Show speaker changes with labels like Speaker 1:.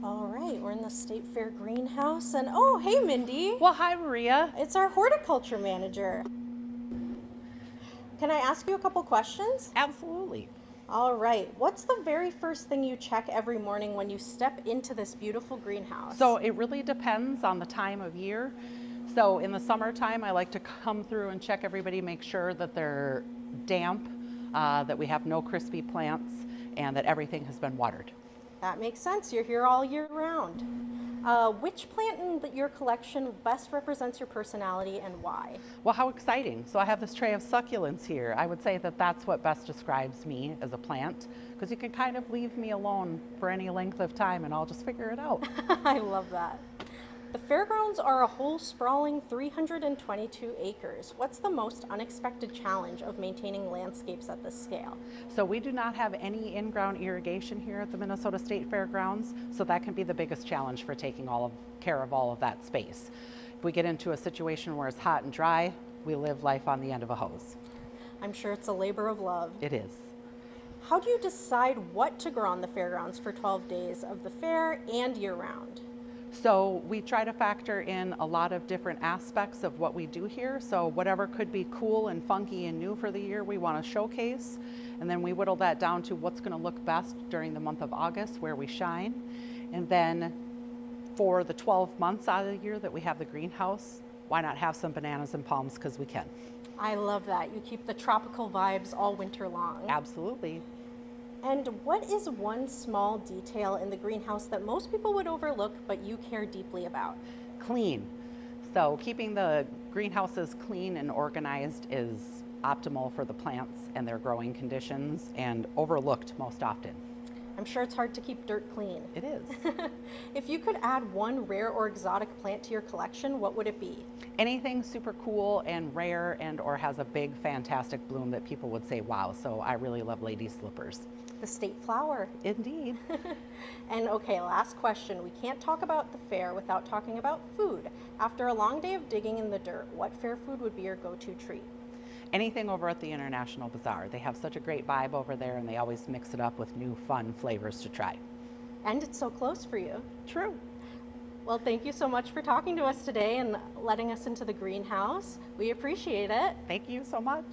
Speaker 1: All right, we're in the State Fair greenhouse, and oh, hey, Mindy.
Speaker 2: Well, hi, Maria.
Speaker 1: It's our horticulture manager. Can I ask you a couple questions?
Speaker 2: Absolutely.
Speaker 1: All right, what's the very first thing you check every morning when you step into this beautiful greenhouse?
Speaker 2: So it really depends on the time of year. So in the summertime, I like to come through and check everybody, make sure that they're damp, that we have no crispy plants, and that everything has been watered.
Speaker 1: That makes sense. You're here all year round. Which plant in your collection best represents your personality and why?
Speaker 2: Well, how exciting. So I have this tray of succulents here. I would say that that's what best describes me as a plant, because you can kind of leave me alone for any length of time and I'll just figure it out.
Speaker 1: I love that. The fairgrounds are a whole sprawling 322 acres. What's the most unexpected challenge of maintaining landscapes at this scale?
Speaker 2: So we do not have any in-ground irrigation here at the Minnesota State Fairgrounds, so that can be the biggest challenge for taking care of all of that space. If we get into a situation where it's hot and dry, we live life on the end of a hose.
Speaker 1: I'm sure it's a labor of love.
Speaker 2: It is.
Speaker 1: How do you decide what to grow on the fairgrounds for 12 days of the fair and year-round?
Speaker 2: So we try to factor in a lot of different aspects of what we do here. So whatever could be cool and funky and new for the year, we want to showcase. And then we whittle that down to what's going to look best during the month of August, where we shine. And then for the 12 months out of the year that we have the greenhouse, why not have some bananas and palms, because we can.
Speaker 1: I love that. You keep the tropical vibes all winter long.
Speaker 2: Absolutely.
Speaker 1: And what is one small detail in the greenhouse that most people would overlook but you care deeply about?
Speaker 2: Clean. So keeping the greenhouses clean and organized is optimal for the plants and their growing conditions, and overlooked most often.
Speaker 1: I'm sure it's hard to keep dirt clean.
Speaker 2: It is.
Speaker 1: If you could add one rare or exotic plant to your collection, what would it be?
Speaker 2: Anything super cool and rare and or has a big fantastic bloom that people would say wow. So I really love lady slippers.
Speaker 1: The state flower.
Speaker 2: Indeed.
Speaker 1: And okay, last question. We can't talk about the fair without talking about food. After a long day of digging in the dirt, what fair food would be your go-to treat?
Speaker 2: Anything over at the International Bazaar. They have such a great vibe over there, and they always mix it up with new fun flavors to try.
Speaker 1: And it's so close for you.
Speaker 2: True.
Speaker 1: Well, thank you so much for talking to us today and letting us into the greenhouse. We appreciate it.
Speaker 2: Thank you so much.